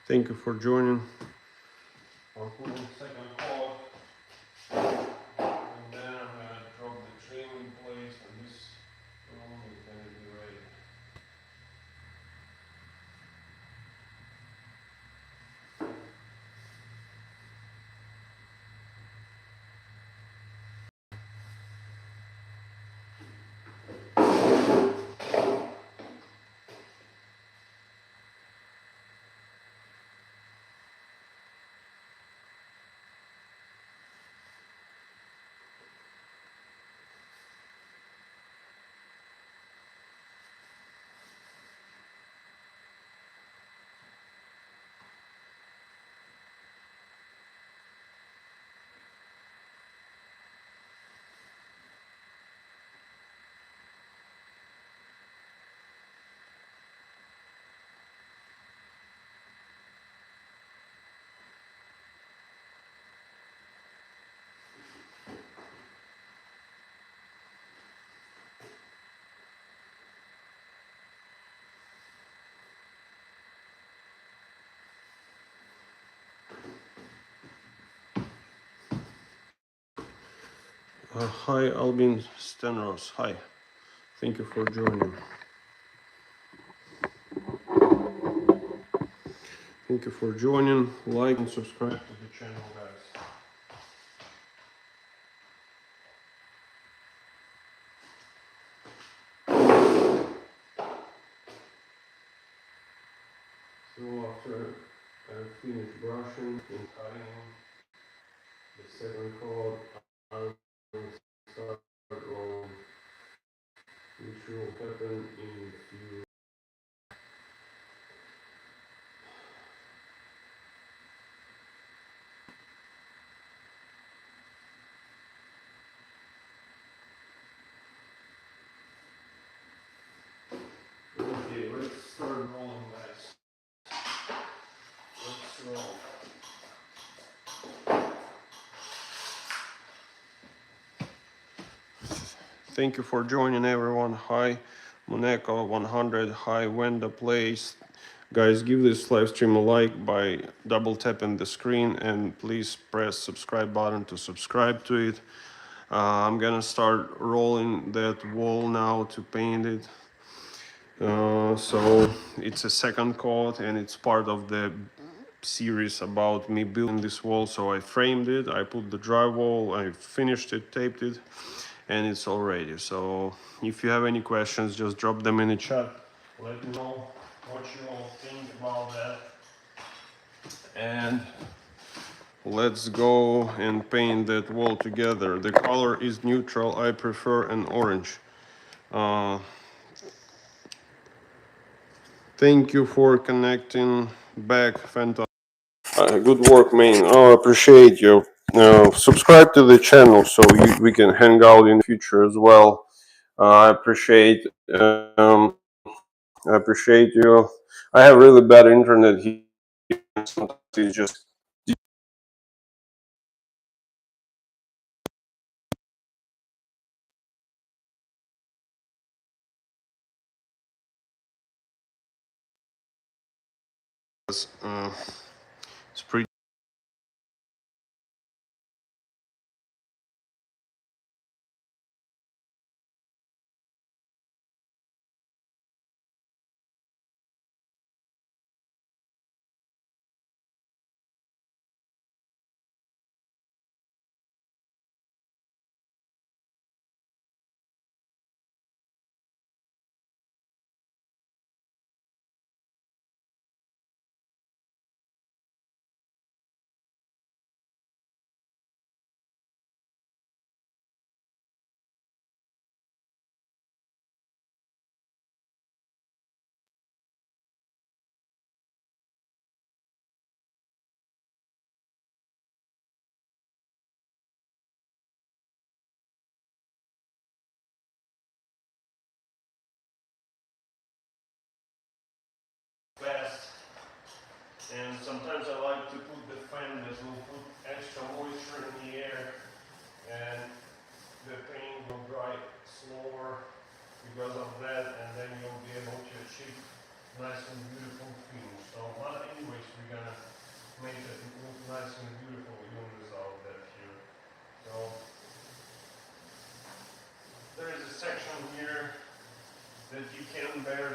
Thank you for joining. I'll put in second cord, and then I'm gonna drop the trim in place, and this room is gonna be ready. Hi, Albin Stenros. Hi. Thank you for joining. Thank you for joining. Like and subscribe to the channel, guys. So after I finish brushing and cutting the second cord, I'm going to start rolling, which will happen in a few. Okay, let's start rolling, guys. Let's roll. Thank you for joining, everyone. Hi, Monaco 100. Hi, Wenda Place. Guys, give this live stream a like by double tapping the screen, and please press subscribe button to subscribe to it. I'm gonna start rolling that wall now to paint it. So it's a second coat, and it's part of the series about me building this wall. So I framed it, I put the drywall, I finished it, taped it, and it's all ready. So if you have any questions, just drop them in the chat. Let me know what you all think about that. And let's go and paint that wall together. The color is neutral. I prefer an orange. Thank you for connecting back, Fantastic. Good work, man. Oh, I appreciate you. Subscribe to the channel so we can hang out in the future as well. I appreciate. I appreciate you. I have really bad internet here. Sometimes it's just it's pretty.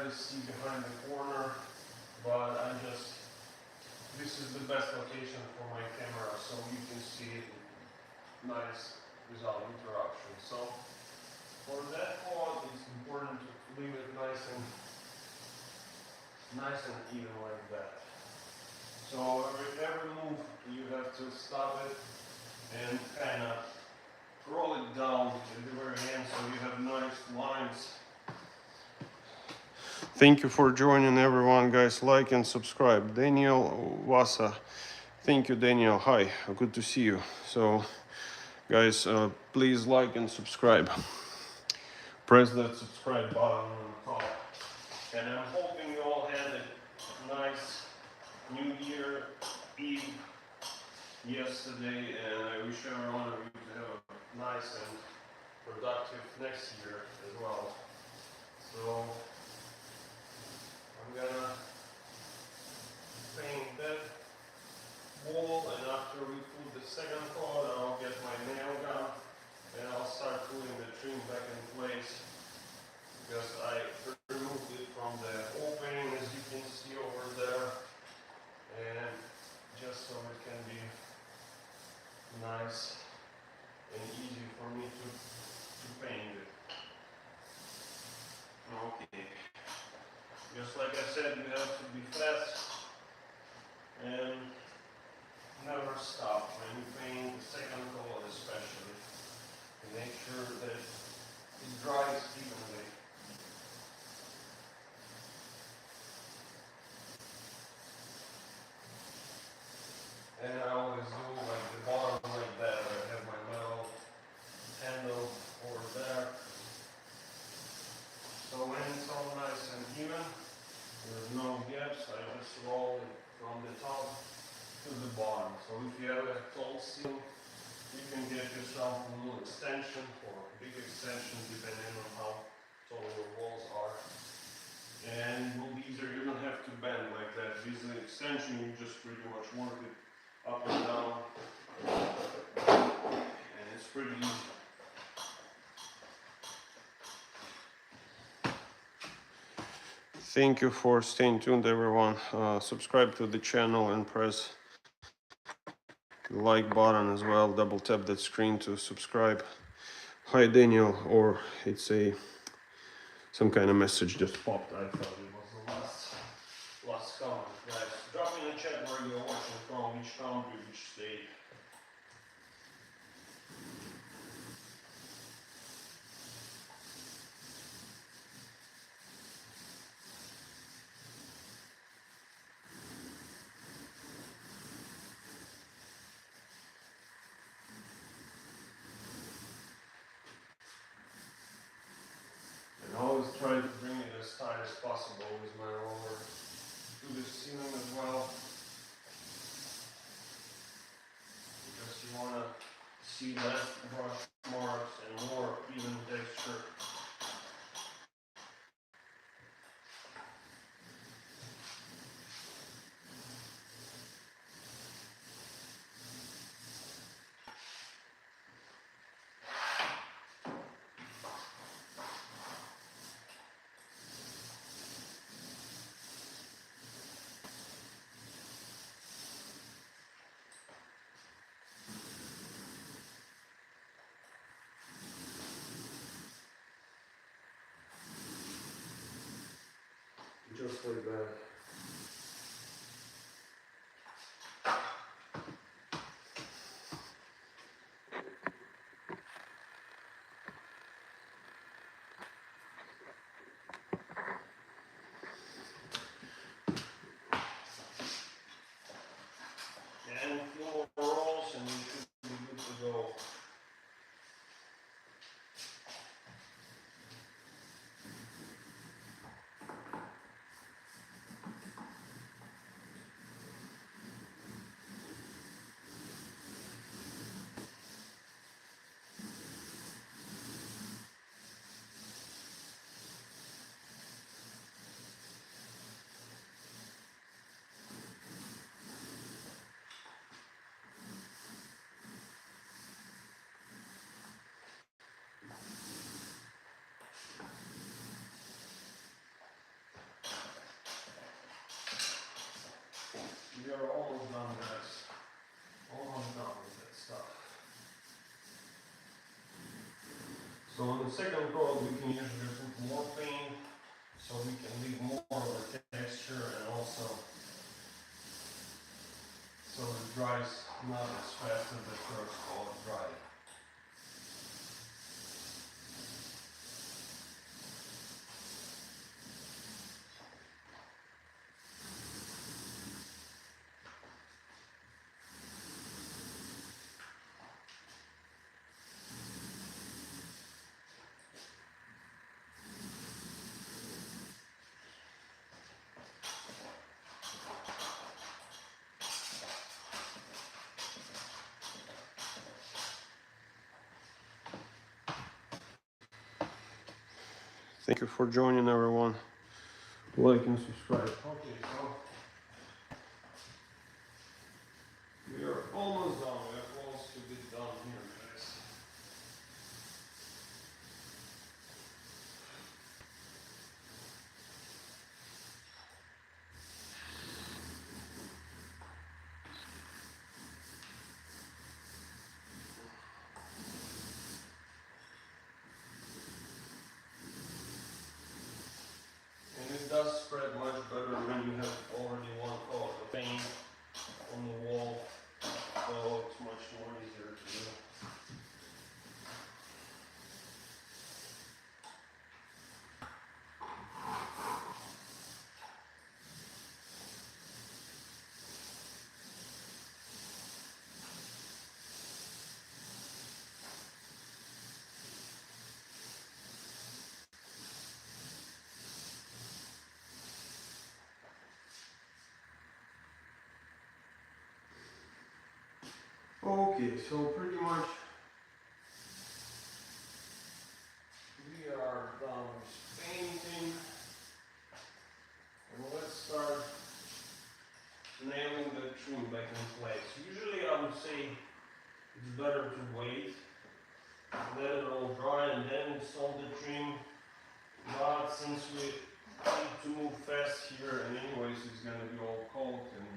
barely see behind the corner, but this is the best location for my camera, so you can see it nice without interruption. So for that quad, it's important to leave it nice and even like that. So every move you have to stop it and kind of roll it down at the very end so you have nice lines. Thank you for joining everyone, guys. Like and subscribe. Daniel Vasa. Thank you, Daniel. Hi, good to see you. So guys, please like and subscribe. Press that subscribe button on the top. And I'm hoping you all had a nice New Year Eve yesterday, and I wish every one of you to have a nice and productive next year as well. So I'm gonna paint that wall, and after we put the second coat, I'll get my nail gun and I'll start putting the trim back in place, because I removed it from the opening, as you can see over there, and just so it can be nice and easy for me to paint it. Okay. Just like I said, you have to be fast and never stop when you paint the second coat, especially. To make sure that it dries evenly. And I always do like the bottom like that. I have my metal handle over there. So when it's all nice and even, there's no gaps, I just roll it from the top to the bottom. So if you have a tall ceiling, you can get yourself a little extension or big extension depending on how tall your walls are. And it will be easier, you don't have to bend like that. This is an extension, you just pretty much work it up and down, and it's pretty easy. Thank you for staying tuned, everyone. Subscribe to the channel and press the like button as well. Double tap that screen to subscribe. Hi Daniel, or it's some kind of message just popped. I thought it was the last comment. Guys, drop me in the chat where you're watching from, which country, which state. And always try to bring it as tight as possible with my roller to the ceiling as well, because you want to see less brush marks and more even texture. Just like that. And a few more rolls and we should be good to go. So on the second coat we can usually put more paint so we can leave more of the texture, and also so it dries not as fast as the first coat dried. Thank you for joining, everyone. Like and subscribe. Okay, so we are almost done. We are close to be done here, guys. And it does spread much better when you have already one coat of paint on the wall, so it's much more easier to do. Okay, so pretty much we are done with painting, and let's start nailing the trim back in place. Usually I would say it's better to wait, let it all dry and then install the trim, but since we need to move fast here, and anyways it's gonna be all cold and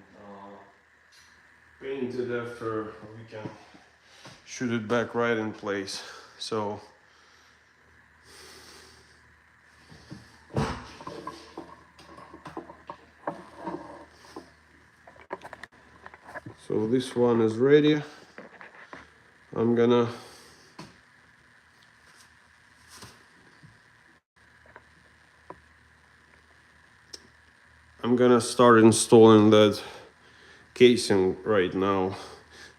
painted after, we can shoot it back right in place. So this one is ready. I'm gonna start installing that casing right now.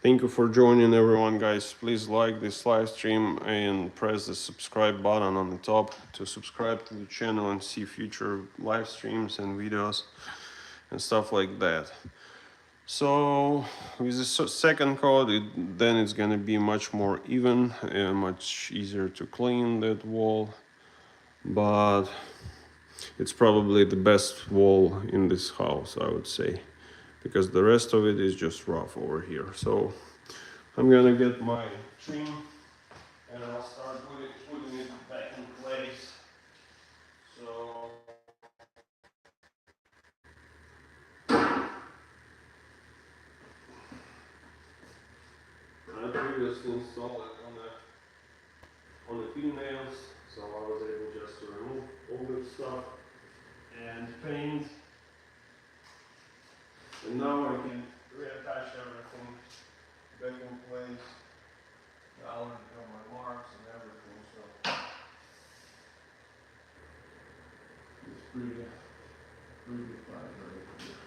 Thank you for joining, everyone, guys. Please like this live stream and press the subscribe button on the top to subscribe to the channel and see future live streams and videos and stuff like that. So with the second coat, then it's gonna be much more even and much easier to clean that wall, but it's probably the best wall in this house, I would say, because the rest of it is just rough over here. So I'm gonna get my trim and I'll start putting it back in place. So I previously installed it on the pin nails, so I was able just to remove all this stuff and paint. And now I can reattach everything back in place. I already have my marks and everything, so it's pretty fine right here.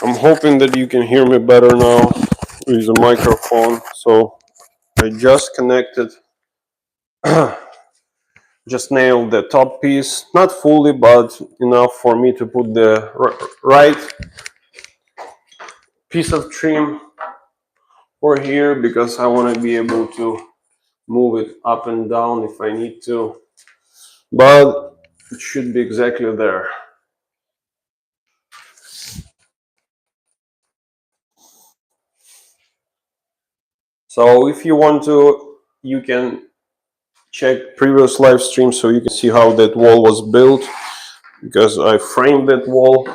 I'm hoping that you can hear me better now with the microphone. So I just connected, just nailed the top piece, not fully, but enough for me to put the right piece of trim for here, because I want to be able to move it up and down if I need to, but it should be exactly there. So if you want to, you can check previous live streams so you can see how that wall was built, because I framed that wall,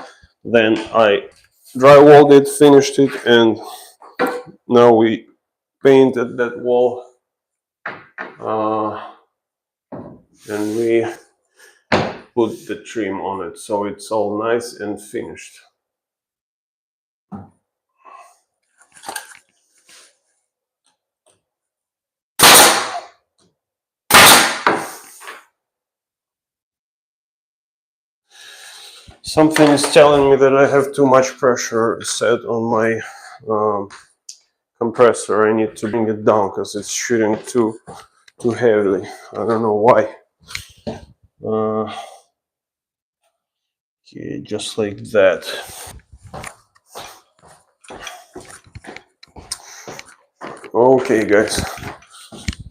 then I drywalled it, finished it, and now we painted that wall, and we put the trim on it, so it's all nice and finished. Something is telling me that I have too much pressure set on my compressor. I need to bring it down because it's shooting too heavily. I don't know why. Okay, just like that. Okay, guys.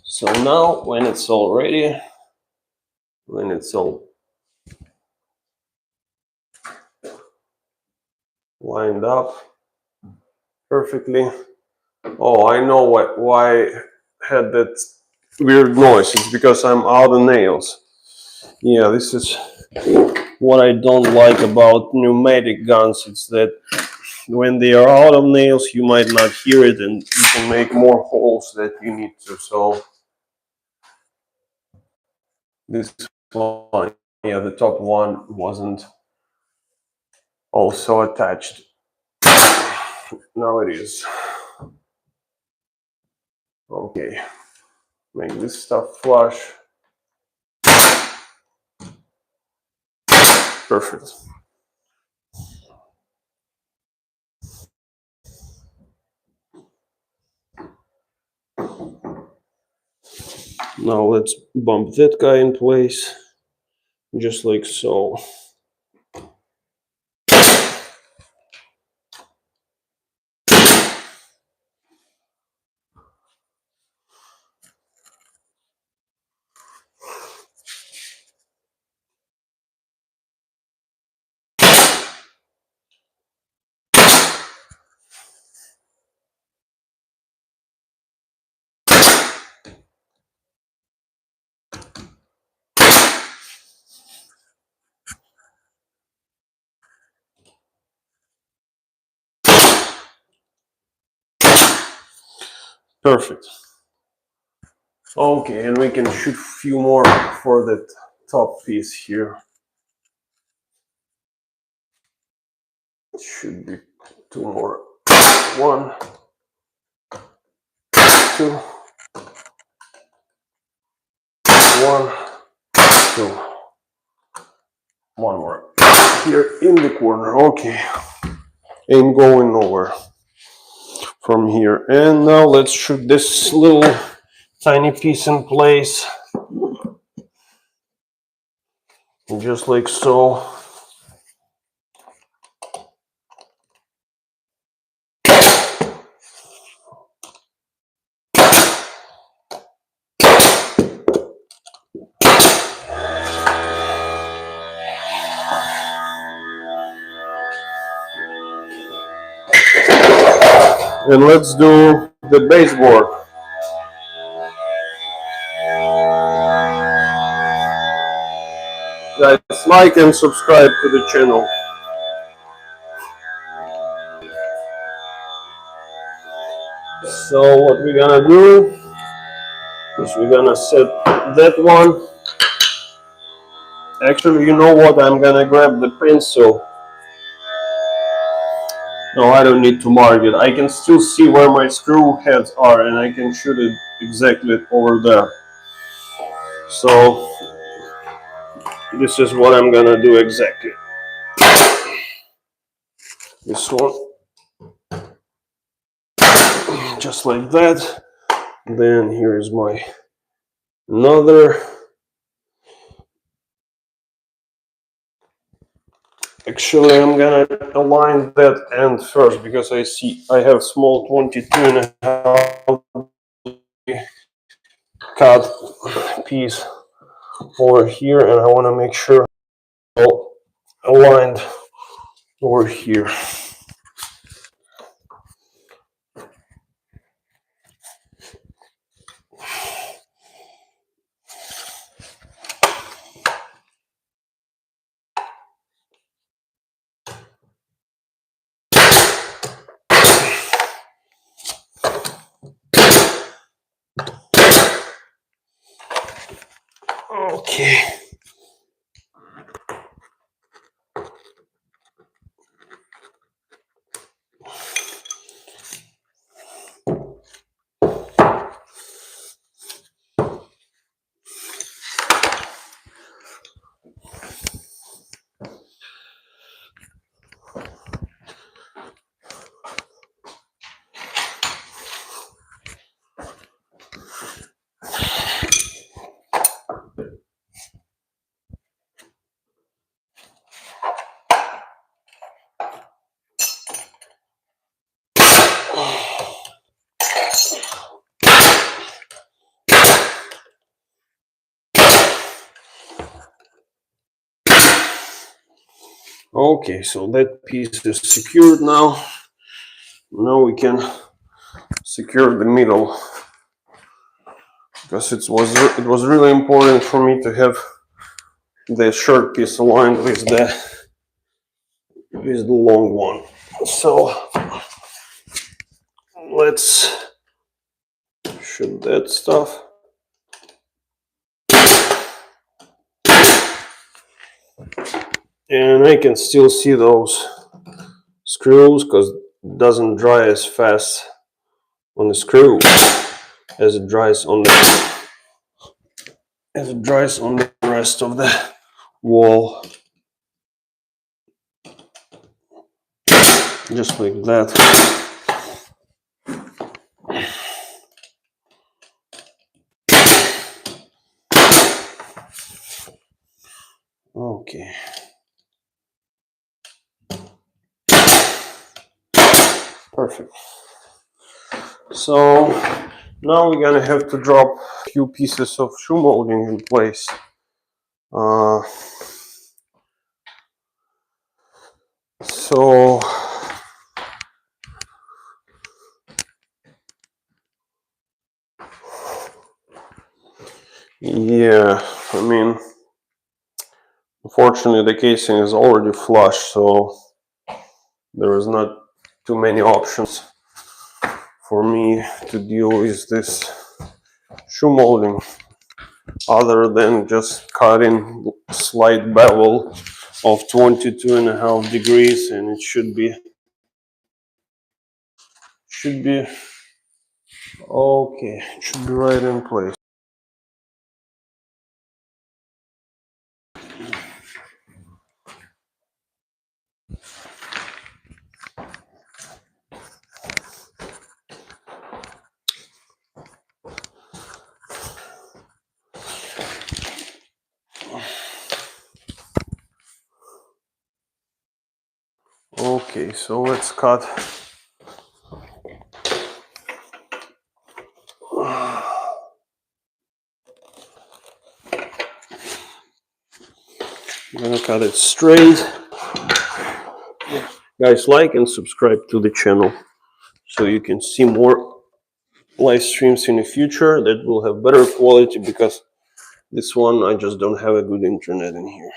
So now, when it's all ready, when it's all lined up perfectly. Oh, I know why I had that weird noise. It's because I'm out of nails. Yeah, this is what I don't like about pneumatic guns. It's that when they are out of nails, you might not hear it, and you can make more holes that you need to. So this one, yeah, the top one wasn't also attached. Now it is. Okay, make this stuff flush. Perfect. Now let's bump that guy in place, just like so. Perfect. Okay, and we can shoot a few more for that top piece here. It should be two more. 1, 2, 1, 2. One more here in the corner. Okay, ain't going nowhere from here. And now let's shoot this little tiny piece in place, just like so. And let's do the baseboard. Guys, like and subscribe to the channel. So what we're gonna do is we're gonna set that one. Actually, you know what? I'm gonna grab the pencil. No, I don't need to mark it. I can still see where my screw heads are, and I can shoot it exactly over there. So this is what I'm gonna do exactly. This one. just like that. Then here is my another. Actually, I'm gonna align that end first because I see I have small 22.5 cut piece over here, and I want to make sure all aligned over here. Okay. Okay, so that piece is secured now. Now we can secure the middle, because it was really important for me to have the short piece aligned with the long one. So let's shoot that stuff. And I can still see those screws because it doesn't dry as fast on the screw as it dries on the rest of the wall. Just like that. Okay. Perfect. So now we're gonna have to drop a few pieces of shoe molding in place. So yeah, I mean, unfortunately the casing is already flush, so there is not too many options for me to deal with this shoe molding other than just cutting slight bevel of 22.5 degrees, and it should be okay. It should be right in place. Okay, so let's cut. I'm gonna cut it straight. Guys, like and subscribe to the channel so you can see more live streams in the future that will have better quality, because this one I just don't have a good internet in here.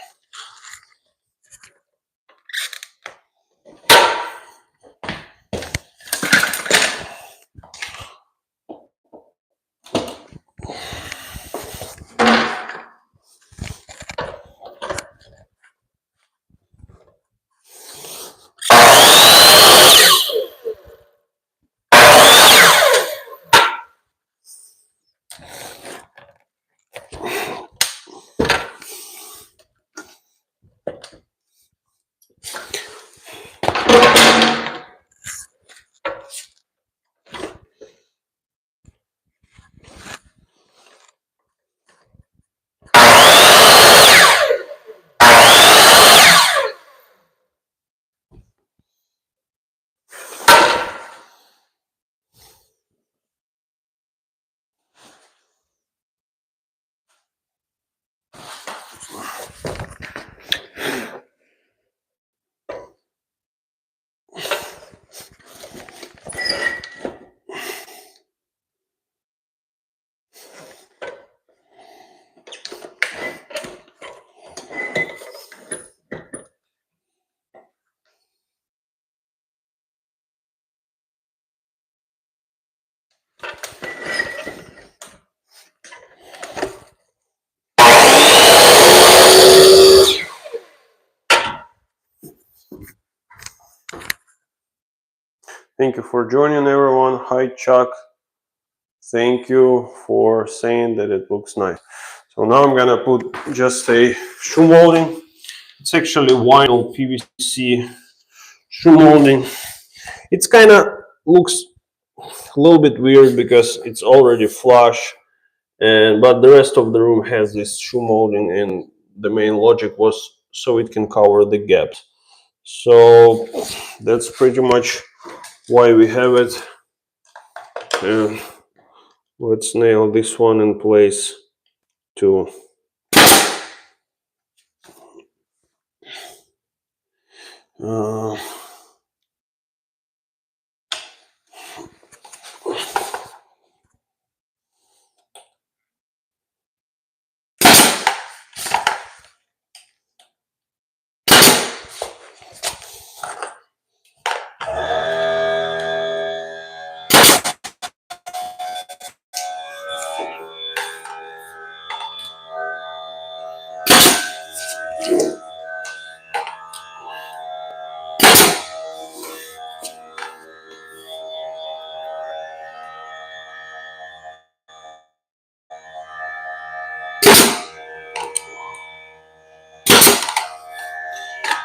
Thank you for joining, everyone. Hi, Chuck. Thank you for saying that it looks nice. So now I'm gonna put just a shoe molding. It's actually vinyl PVC shoe molding. It's kind of looks a little bit weird because it's already flush, and but the rest of the room has this shoe molding, and the main logic was so it can cover the gaps. So that's pretty much why we have it. And let's nail this one in place too. Uh,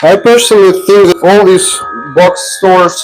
I personally think that all these box stores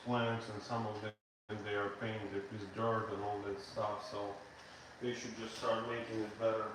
plants, and some of them they are painted with dirt and all that stuff, so they should just start making it better.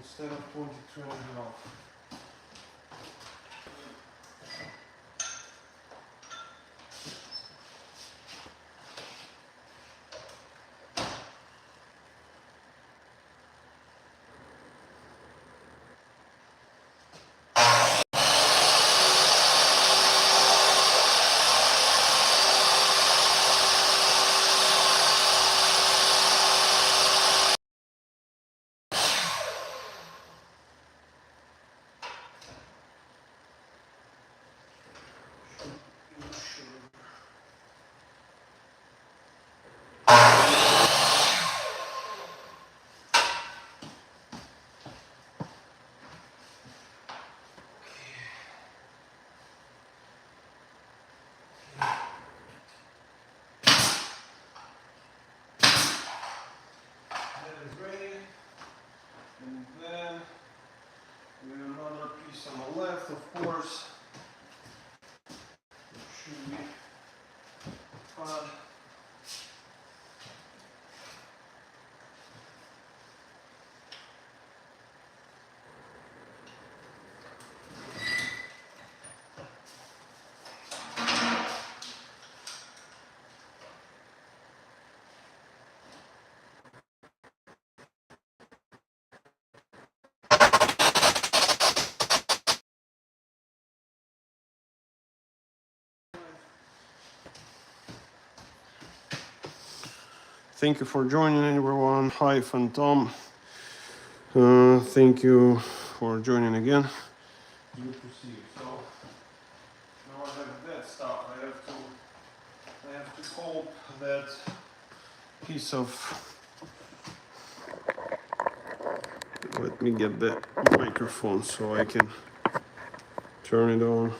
instead of 22.5. That is ready. And then we have another piece on the left, of course. It should be fun. Thank you for joining, everyone. Hi, Phantom. Thank you for joining again. Good to see you. So now I have that stuff. I have to hold that piece of. Let me get the microphone so I can turn it on.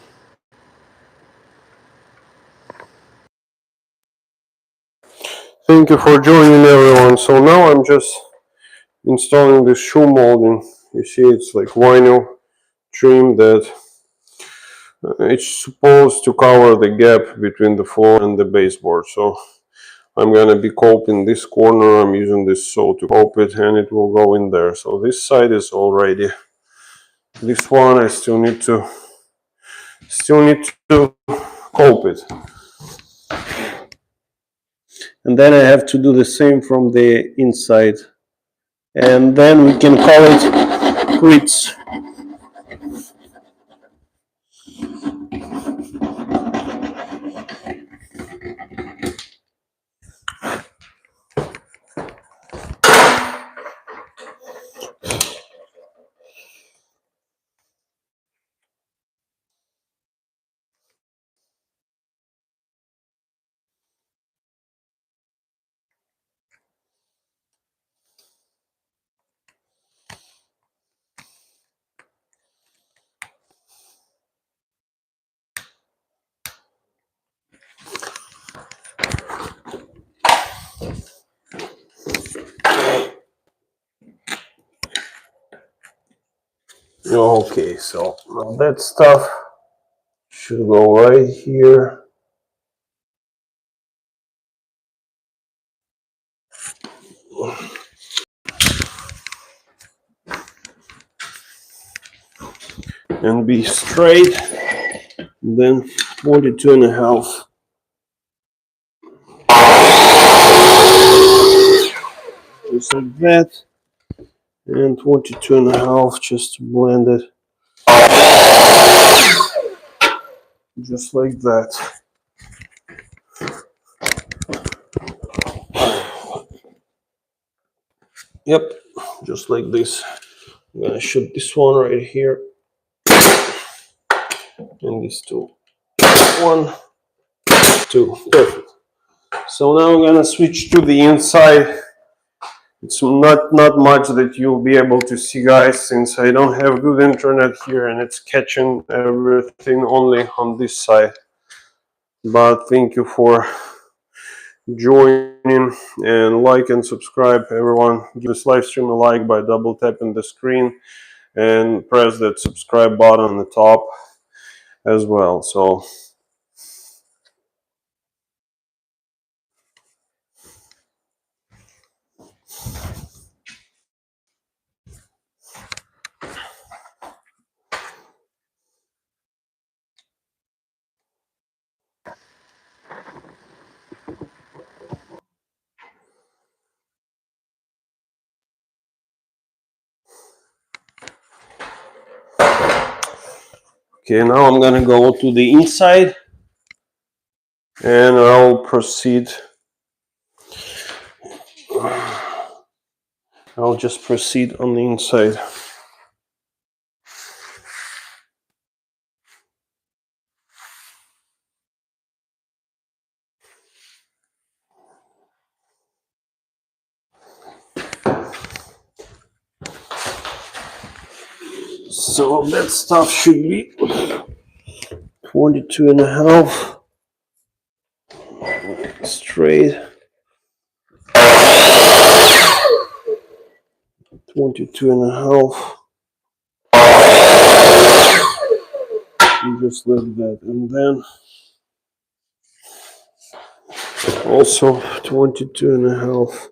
Thank you for joining, everyone. So now I'm just installing this shoe molding. You see, it's like vinyl trim that it's supposed to cover the gap between the floor and the baseboard. So I'm gonna be coping this corner. I'm using this saw to cope it, and it will go in there. So this side is all ready. This one I still need to cope it, and then I have to do the same from the inside, and then we can call it quits. Okay, so now that stuff should go right here. And be straight, then 42.5. Just like that, and 22.5 just to blend it, just like that. Yep, just like this. I'm gonna shoot this one right here, and these two. 1, 2, perfect. So now I'm gonna switch to the inside. It's not much that you'll be able to see, guys, since I don't have good internet here and it's catching everything only on this side. But thank you for joining, and like and subscribe, everyone. Give this live stream a like by double tapping the screen and press that subscribe button on the top as well. So Okay, now I'm gonna go to the inside and I'll proceed. I'll just proceed on the inside. So that stuff should be 22.5 straight. 22.5. And just like that. And then also 22.5.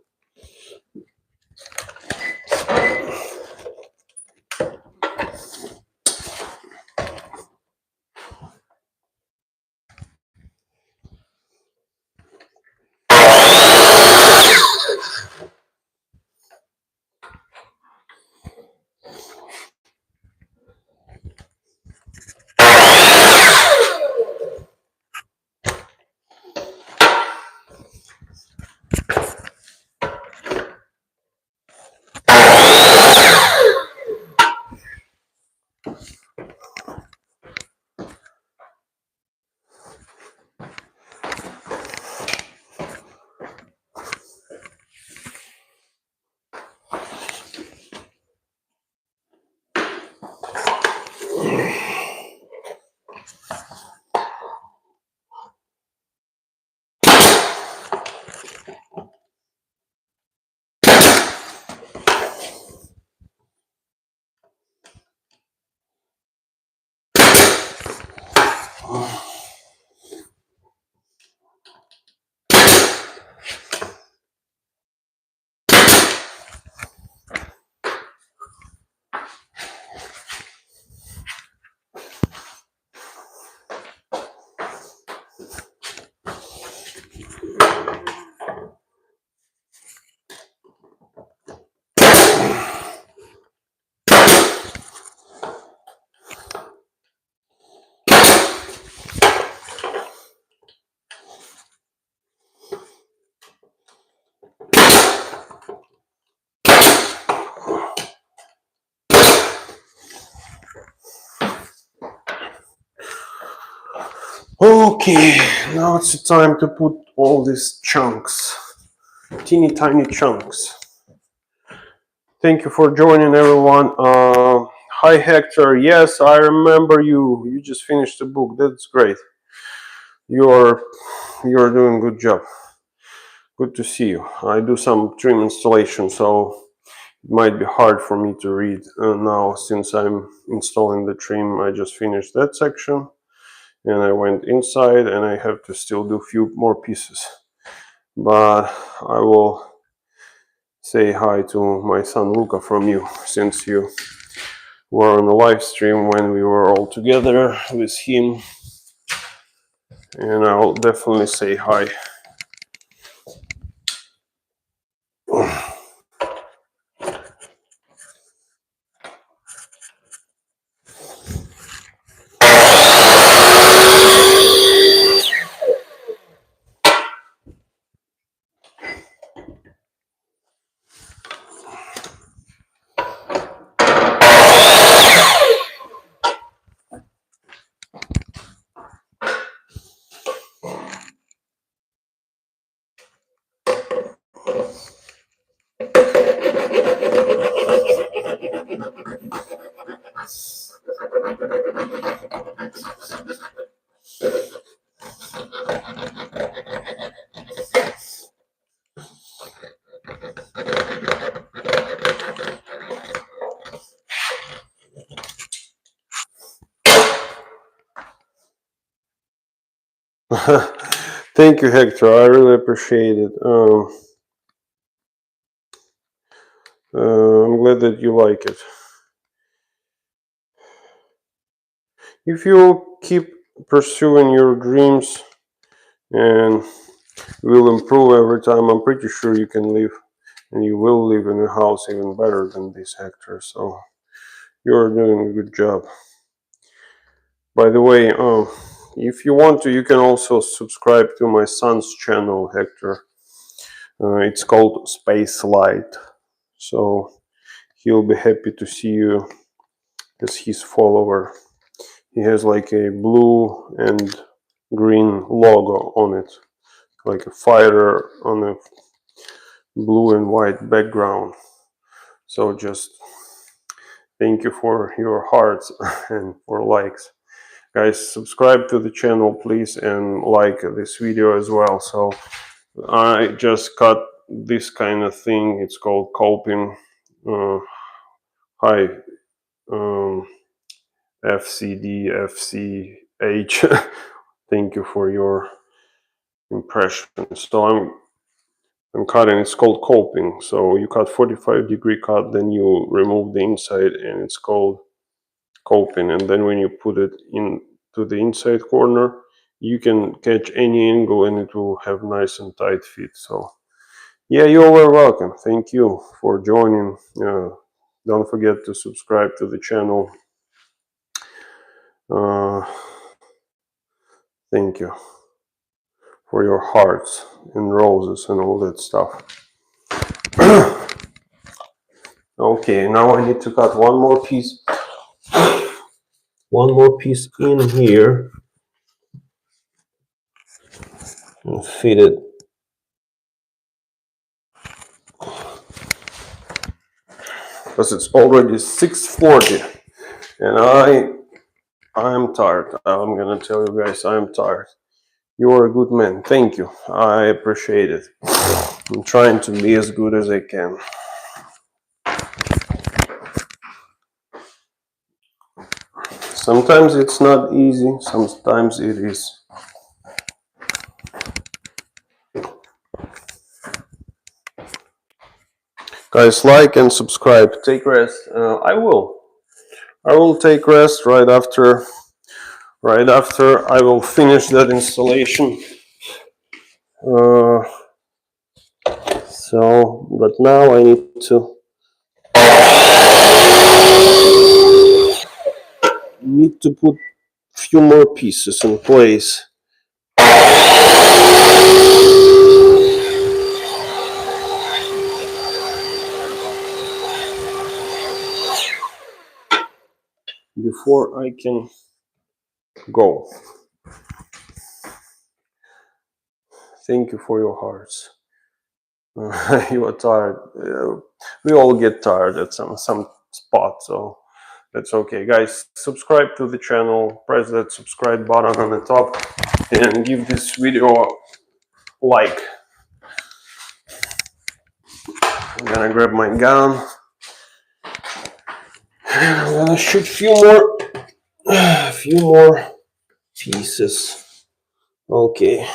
Okay, now it's the time to put all these chunks, teeny tiny chunks. Thank you for joining, everyone. Hi, Hector. Yes, I remember you. You just finished the book. That's great. You're doing a good job. Good to see you. I do some trim installation, so it might be hard for me to read now since I'm installing the trim. I just finished that section and I went inside and I have to still do a few more pieces. But I will say hi to my son Luka from you, since you were on the live stream when we were all together with him, and I'll definitely say hi. Thank you, Hector. I really appreciate it. I'm glad that you like it. If you keep pursuing your dreams and will improve every time, I'm pretty sure you can live and you will live in a house even better than this, Hector. So you're doing a good job. By the way, if you want to, you can also subscribe to my son's channel, Hector. It's called Space Light. So he'll be happy to see you as his follower. He has like a blue and green logo on it, like a fighter on a blue and white background. So just thank you for your hearts and for likes. Guys, subscribe to the channel please and like this video as well. So I just cut this kind of thing. It's called Caulking high FCD FCH. Thank you for your impression. So I'm cutting. It's called Caulking. So you cut 45-degree cut, then you remove the inside, and it's called Caulking. And then when you put it into the inside corner, you can catch any angle, and it will have nice and tight fit. So yeah, you're very welcome. Thank you for joining. Don't forget to subscribe to the channel. Thank you for your hearts and roses and all that stuff. Okay, now I need to cut one more piece. One more piece in here and fit it. Because it's already 6:40 and I'm tired. I'm gonna tell you guys, I'm tired. You're a good man. Thank you. I appreciate it. I'm trying to be as good as I can. Sometimes it's not easy, sometimes it is. Guys, like and subscribe. Take rest. I will take rest right after I will finish that installation. But now I need to put a few more pieces in place. Before I can go. Thank you for your hearts. You are tired. We all get tired at some spot, so that's okay. Guys, subscribe to the channel, press that subscribe button on the top, and give this video a like. I'm gonna grab my gun. And I'm gonna shoot a few more pieces. Okay,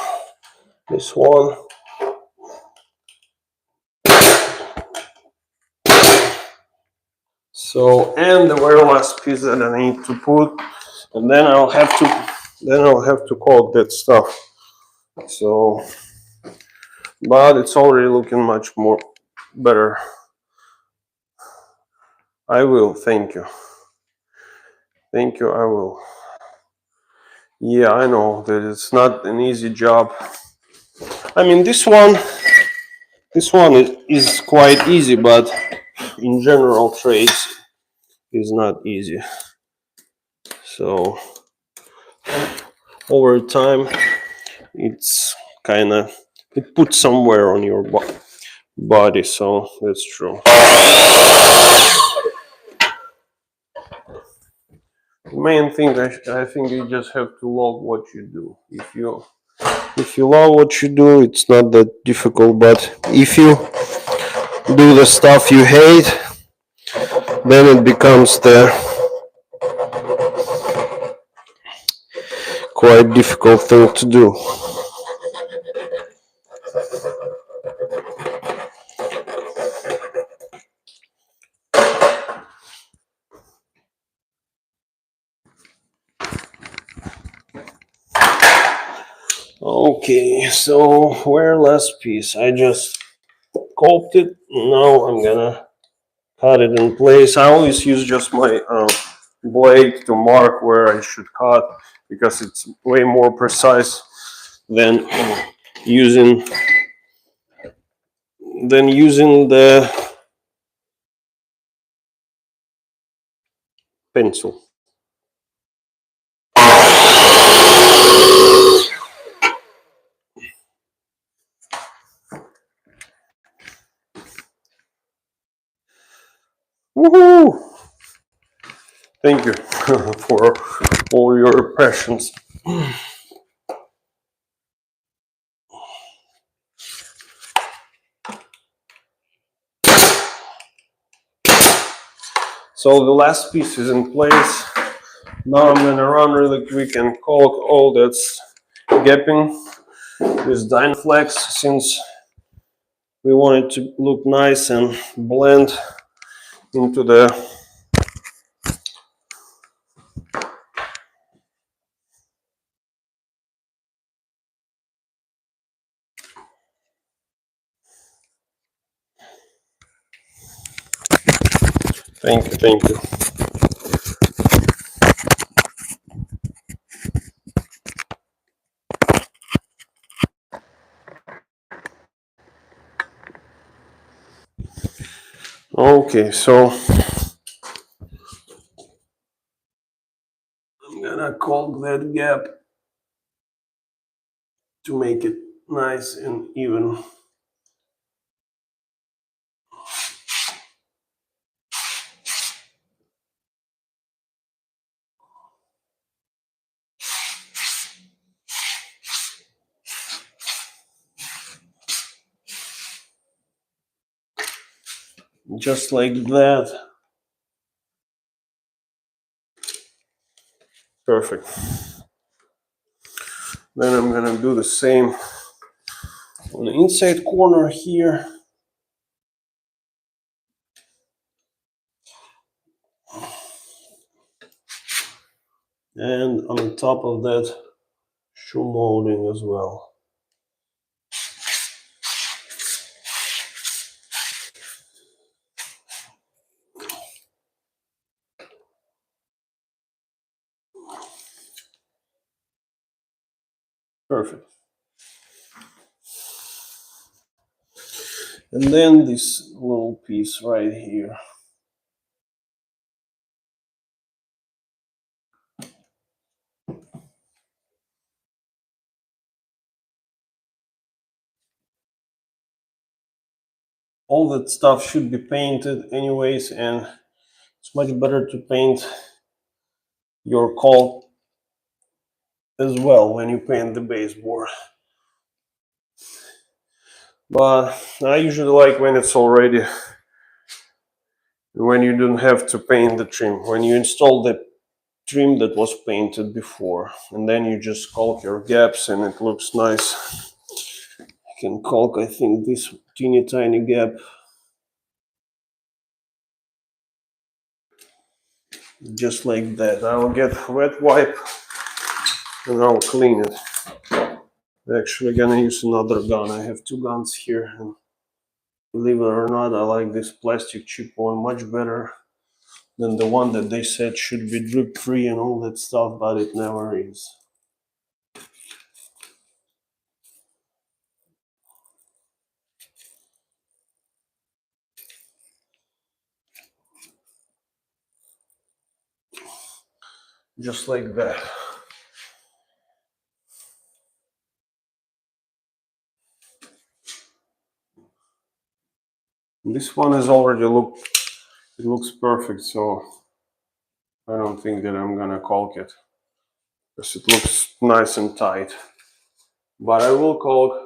this one. So, and the very last piece that I need to put, and then I'll have to coat that stuff. So, but it's already looking much more better. I will. Thank you. Thank you. I will. Yeah, I know that it's not an easy job. I mean, this one is quite easy, but in general, trades is not easy. So over time, it's kind of it puts somewhere on your body. So that's true. The main thing, I think, you just have to love what you do. If you love what you do, it's not that difficult. But if you do the stuff you hate, then it becomes the quite difficult thing to do. Okay, so where last piece? I just sculpt it. Now I'm gonna cut it in place. I always use just my blade to mark where I should cut, because it's way more precise than using the pencil. Woohoo! Thank you for all your passions. So the last piece is in place. Now I'm gonna run really quick and caulk all that's gapping with Dynaflex, since we want it to look nice and blend into the thank you. Okay, so I'm gonna caulk that gap to make it nice and even. Just like that. Perfect. Then I'm gonna do the same on the inside corner here. And on top of that, shoe molding as well. Perfect. And then this little piece right here. All that stuff should be painted anyways, and it's much better to paint your caulk as well when you paint the baseboard. But I usually like when it's already, when you don't have to paint the trim, when you install the trim that was painted before, and then you just caulk your gaps and it looks nice. I can caulk, I think, this teeny tiny gap just like that. I'll get a wet wipe and I'll clean it. I'm actually gonna use another gun. I have two guns here, and believe it or not, I like this plastic chip one much better than the one that they said should be drip free and all that stuff, but it never is. Just like that. This one is already it looks perfect, so I don't think that I'm gonna caulk it, because it looks nice and tight. But I will caulk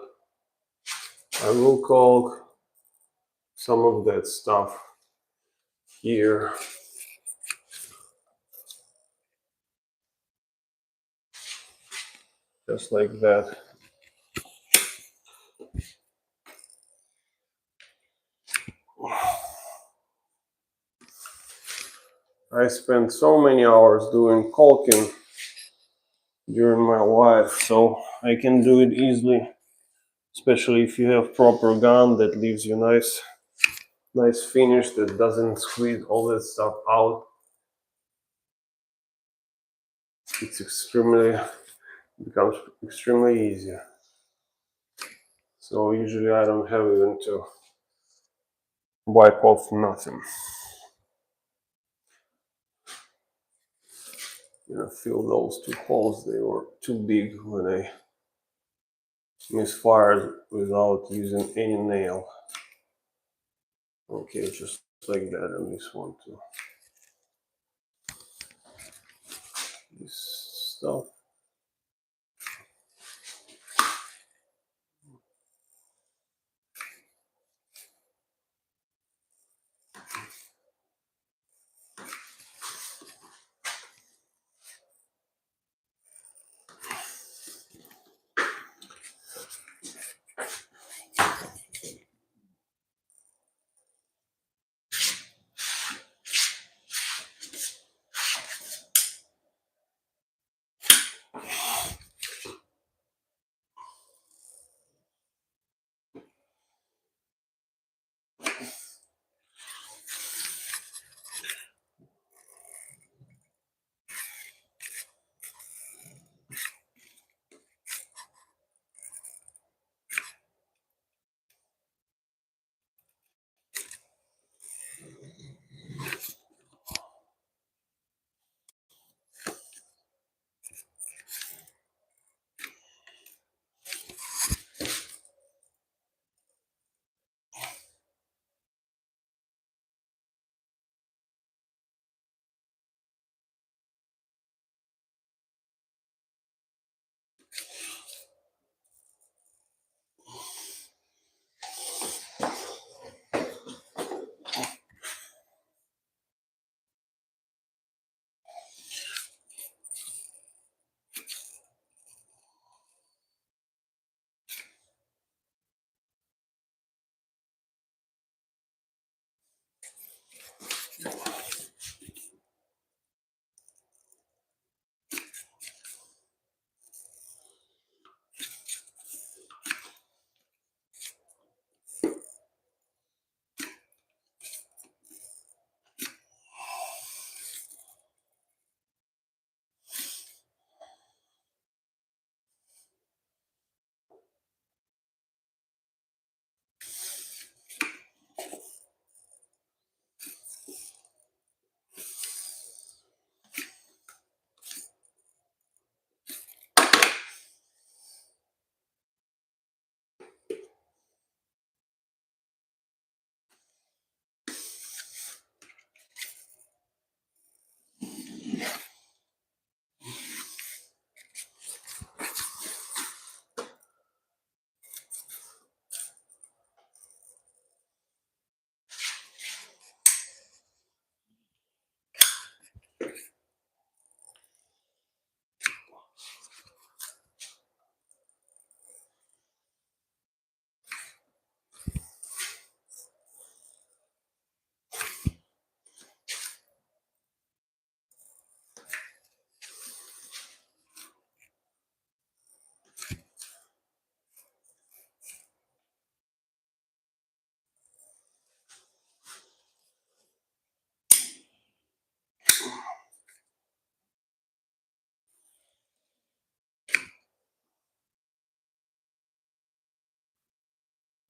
some of that stuff here. Just like that. I spent so many hours doing caulking during my life, so I can do it easily, especially if you have proper gun that leaves you nice finish that doesn't squeeze all that stuff out. it's becomes extremely easy. So usually I don't have even to wipe off nothing. Fill those two holes. They were too big when I misfired without using any nail. Okay, just like that on this one too. This stuff.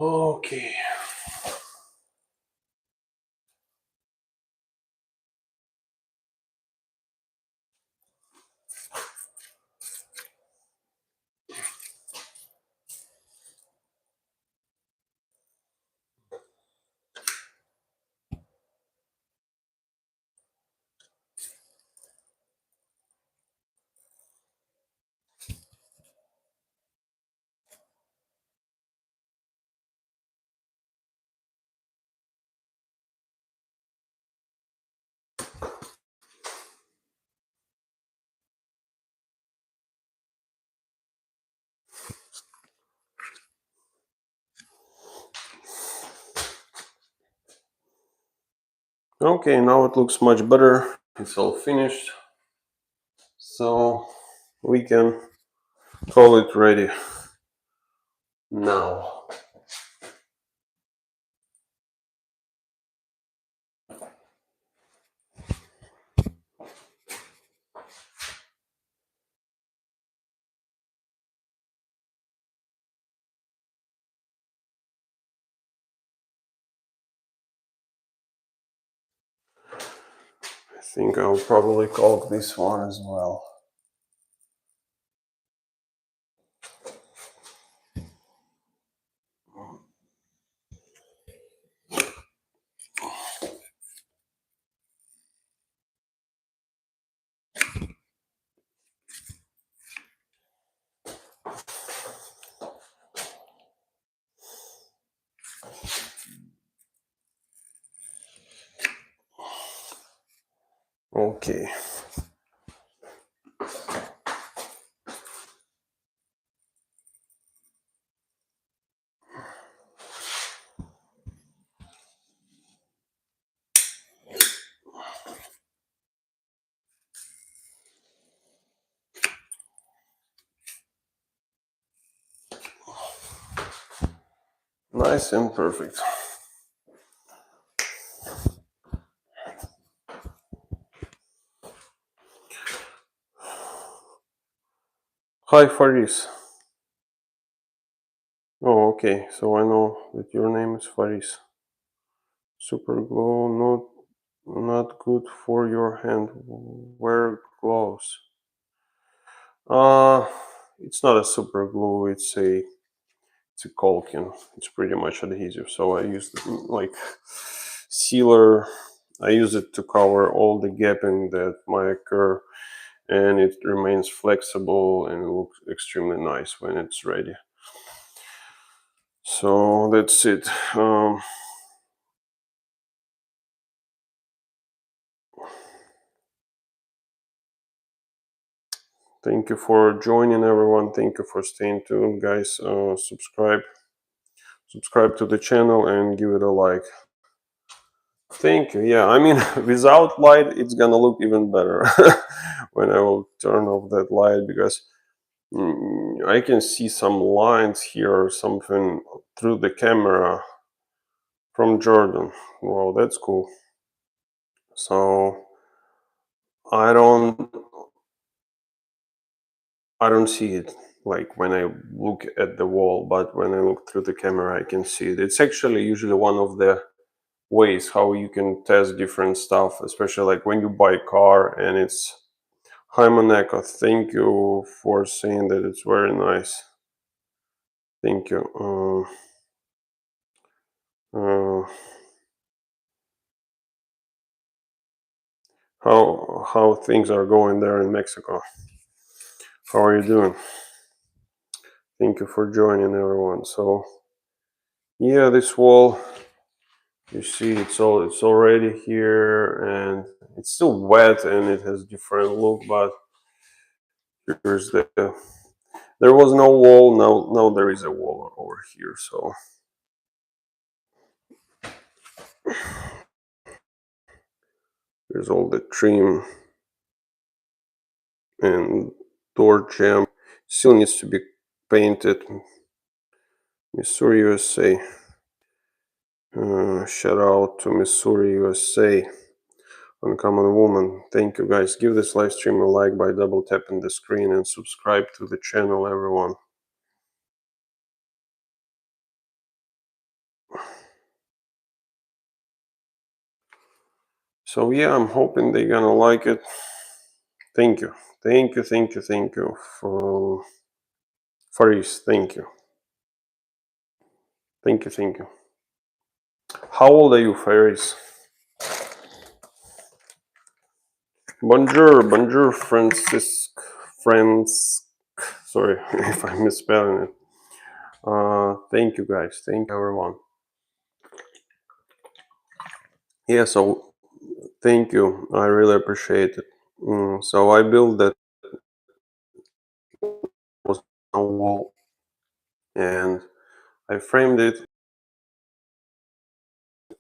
Okay. Okay, now it looks much better. It's all finished. So we can call it ready now. I think I'll probably caulk this one as well. Okay. Nice and perfect. Hi, Faris. Oh, okay. So I know that your name is Faris. Super glue, not good for your hand. Wear gloves. Uh, it's not a super glue. It's a Caulking. It's pretty much adhesive. So I used like sealer. I use it to cover all the gapping that might occur, and it remains flexible and it looks extremely nice when it's ready. So that's it. Thank you for joining, everyone. Thank you for staying tuned, guys. Subscribe to the channel and give it a like. Thank you. Yeah, I mean, without light, it's gonna look even better when I will turn off that light, because I can see some lines here or something through the camera from Jordan. Wow, that's cool. So I don't I don't see it like when I look at the wall, but when I look through the camera, I can see it. It's actually usually one of the ways how you can test different stuff, especially like when you buy a car and it's. Hi Maneko, thank you for saying that. It's very nice. Thank you. Uh, how things are going there in Mexico? How are you doing? Thank you for joining, everyone. So yeah, this wall, you see, it's already here, and it's still wet and it has different look. But here's there was no wall. Now there is a wall over here. So there's all the trim and door jamb. Still needs to be painted. Missouri, USA. Shout out to Missouri, USA. Uncommon Woman. Thank you, guys. Give this live stream a like by double tapping the screen and subscribe to the channel, everyone. So yeah, I'm hoping they're gonna like it. Thank you. Thank you, thank you, thank you. For Faris, thank you. Thank you, thank you. How old are you, Faris? Bonjour, bonjour, friends. Sorry if I'm misspelling it. Thank you, guys. Thank you, everyone. Yeah, so thank you. I really appreciate it. So I built that was a wall, and I framed it,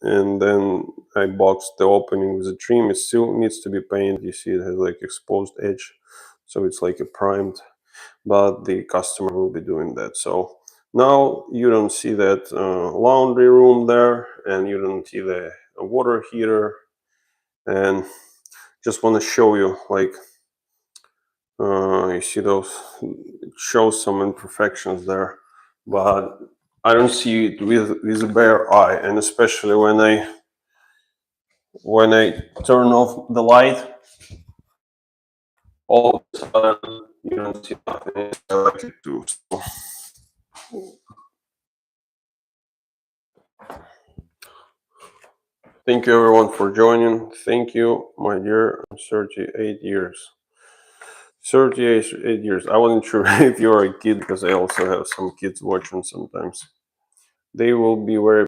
and then I boxed the opening with a trim. It still needs to be painted. You see, it has like exposed edge, so it's like a primed. But the customer will be doing that. So now you don't see that laundry room there, and you don't see the water heater, and just want to show you like. You see those, it shows some imperfections there, but I don't see it with a bare eye, and especially when I when I turn off the light, all of a sudden you don't see nothing. I like it too. So. Thank you everyone for joining. Thank you, my dear. I'm 38 years. 38 years. I wasn't sure if you're a kid because I also have some kids watching sometimes. They will be very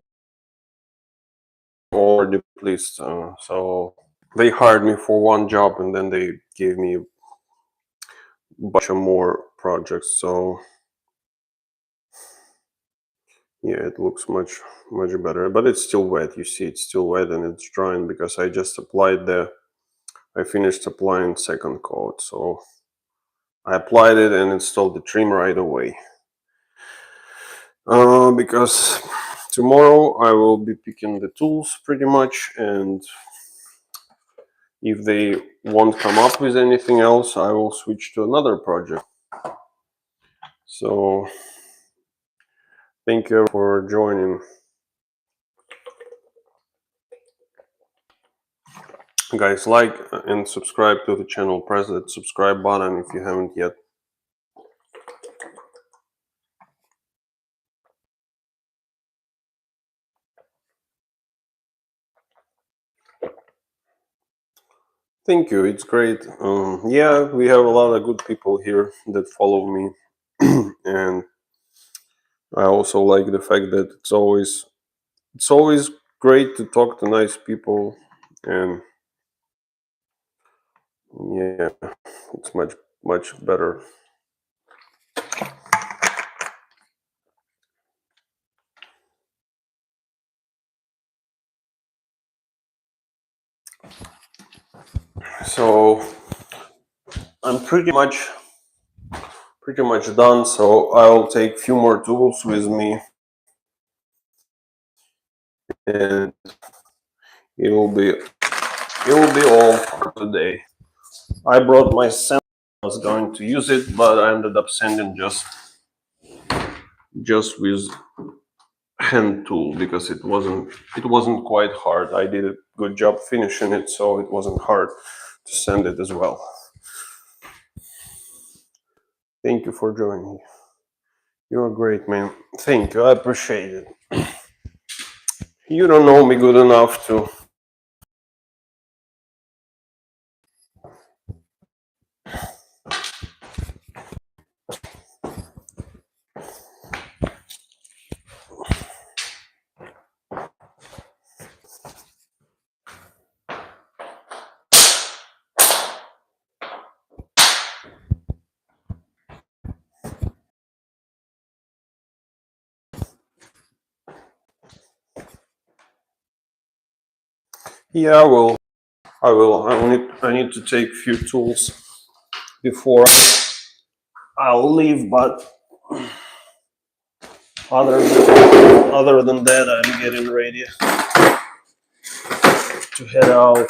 already pleased. So they hired me for one job and then they gave me a bunch of more projects. So yeah, it looks much better, but it's still wet. You see, it's still wet and it's drying because I just applied I finished applying second coat. So I applied it and installed the trim right away. Because tomorrow I will be picking the tools pretty much, and if they won't come up with anything else, I will switch to another project. So thank you for joining. Guys, like and subscribe to the channel. Press that subscribe button if you haven't yet. Thank you, it's great. Yeah, we have a lot of good people here that follow me. And I also like the fact that it's always great to talk to nice people, and yeah, it's much better. So I'm pretty much done, so I'll take a few more tools with me and it will be all for today. I brought my sand. I was going to use it, but I ended up sanding just with hand tool because it wasn't quite hard. I did a good job finishing it, so it wasn't hard to sand it as well. Thank you for joining. You're great, man. Thank you. I appreciate it. You don't know me good enough to. Yeah, I will. I need to take a few tools before I'll leave, but other than that, I'm getting ready to head out.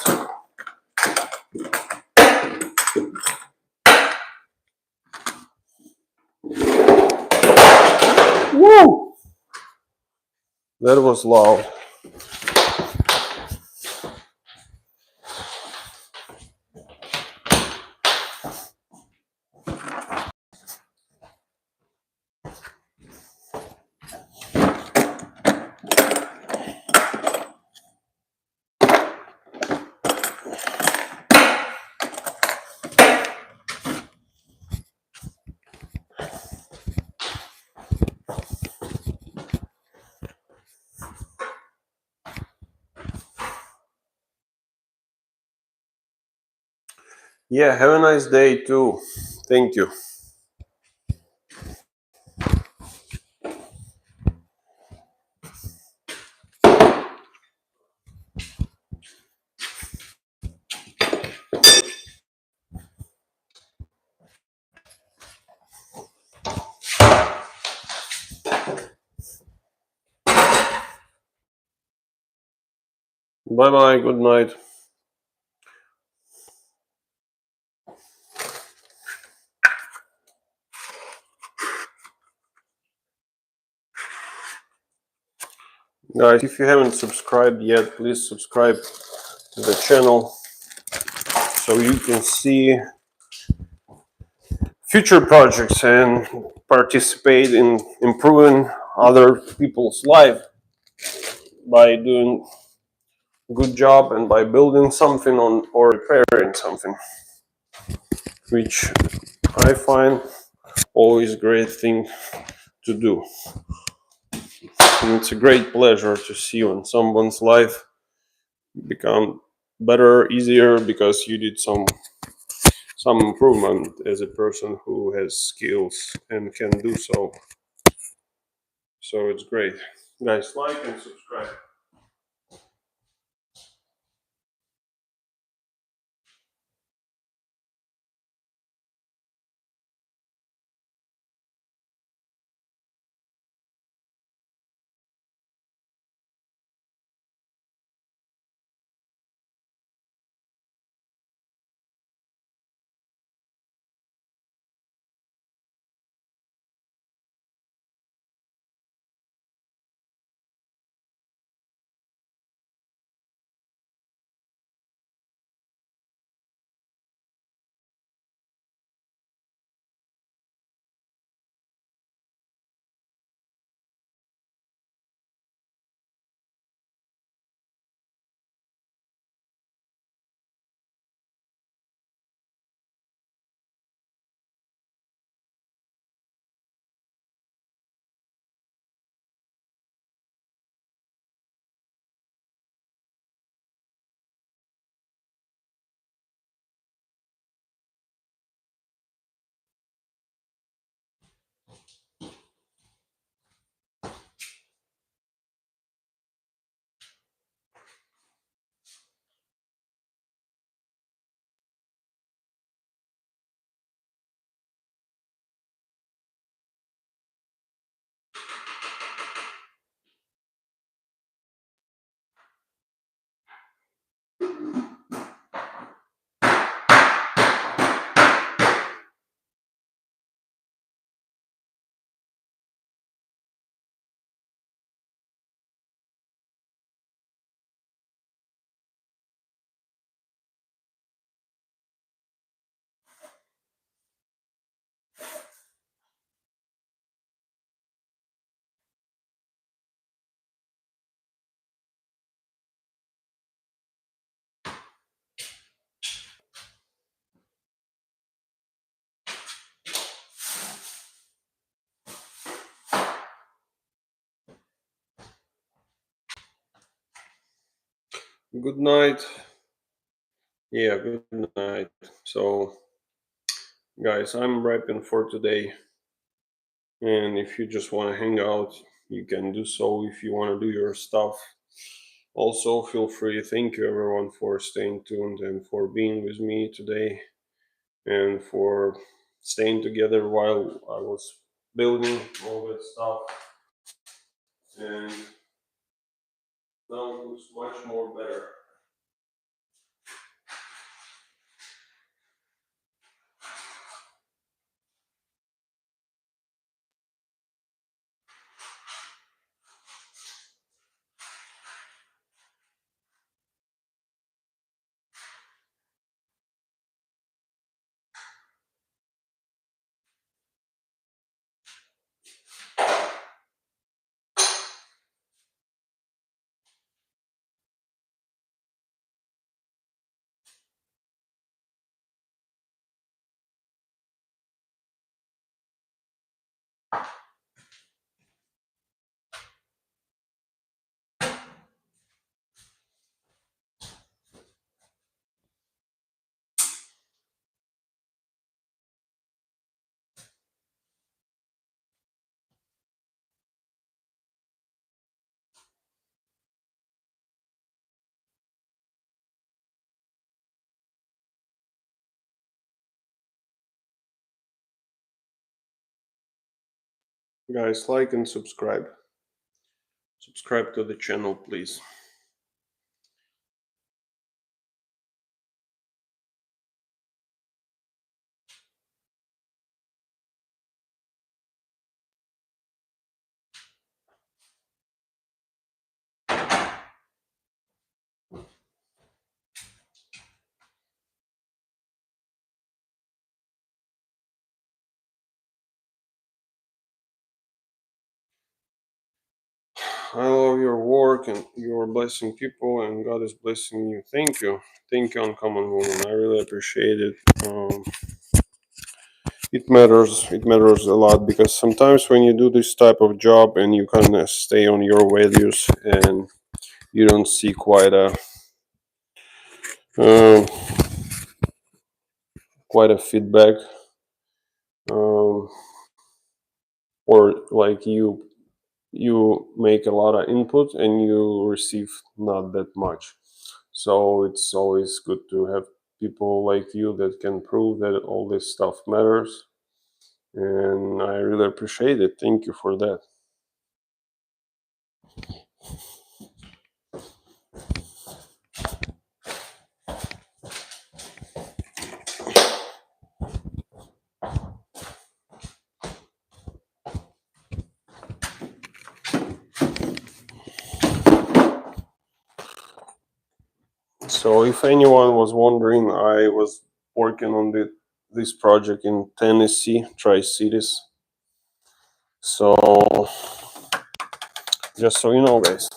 Woo! That was loud. Yeah, have a nice day too. Thank you. Bye bye. Good night. Guys, if you haven't subscribed yet, please subscribe the channel so you can see future projects and participate in improving other people's life by doing a good job and by building something on or repairing something, which I find always a great thing to do. And it's a great pleasure to see when someone's life become better, easier because you did some improvement as a person who has skills and can do so. So it's great. Guys, like and subscribe. Good night. Yeah, good night. So, guys, I'm wrapping for today. And if you just want to hang out, you can do so if you want to do your stuff. Also, feel free. Thank you, everyone, for staying tuned and for being with me today and for staying together while I was building all that stuff. And now it looks much more better. Guys, like and subscribe. Subscribe to the channel, please. I love your work and you're blessing people and God is blessing you. Thank you, Uncommon Woman. I really appreciate it. It matters. It matters a lot because sometimes when you do this type of job and you kind of stay on your values and you don't see um, quite a feedback, um, or like you make a lot of input and you receive not that much. So it's always good to have people like you that can prove that all this stuff matters. And I really appreciate it. Thank you for that. So if anyone was wondering, I was working on this project in Tennessee, Tri-Cities. So just so you know, guys.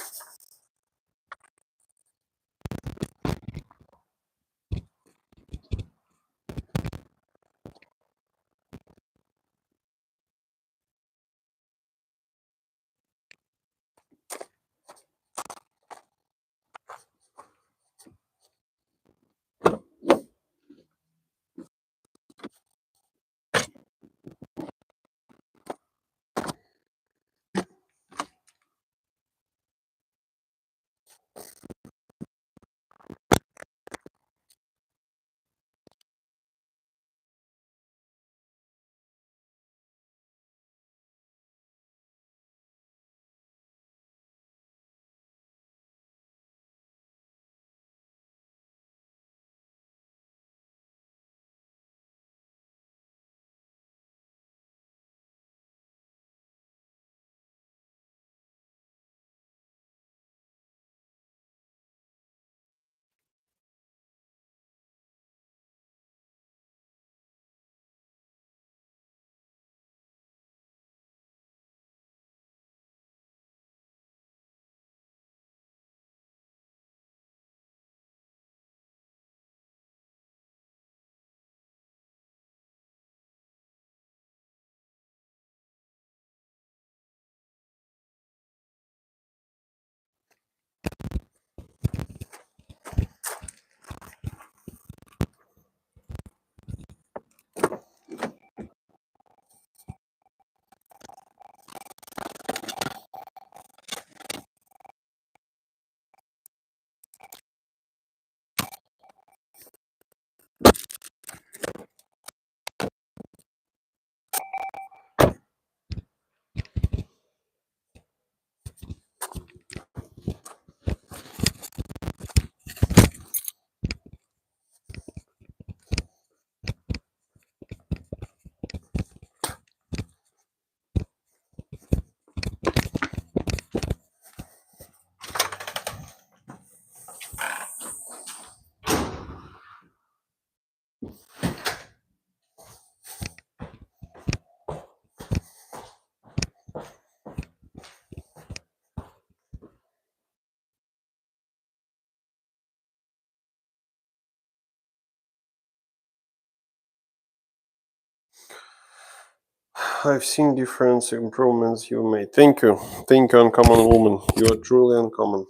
I've seen different improvements you made. Thank you, Uncommon Woman. You are truly uncommon.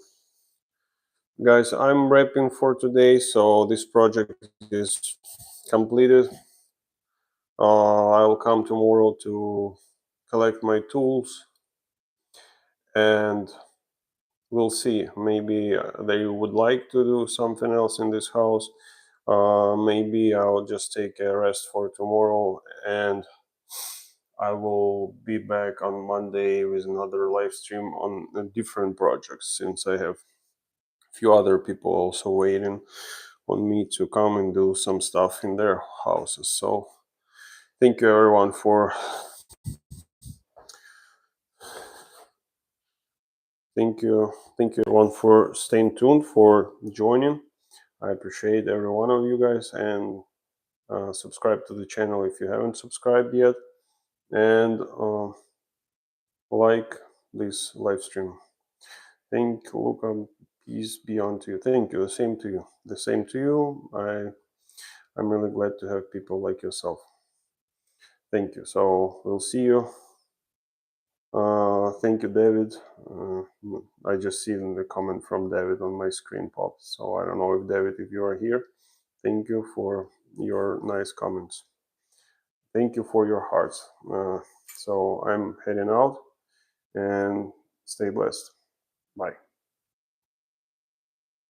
Guys, I'm wrapping for today, so this project is completed. I'll come tomorrow to collect my tools and we'll see. Maybe they would like to do something else in this house. Maybe I'll just take a rest for tomorrow and I will be back on Monday with another live stream on a different projects since I have a few other people also waiting on me to come and do some stuff in their houses. So thank you everyone for thank you everyone for staying tuned, for joining. I appreciate every one of you guys and subscribe to the channel if you haven't subscribed yet and like this live stream. Thank you, Luka. Peace be unto you. Thank you. The same to you. The same to you. I'm really glad to have people like yourself. Thank you. So we'll see you. Thank you, David. I just see the comment from David on my screen popped. So I don't know if David, if you are here. Thank you for your nice comments. Thank you for your hearts. So I'm heading out and stay blessed. Bye.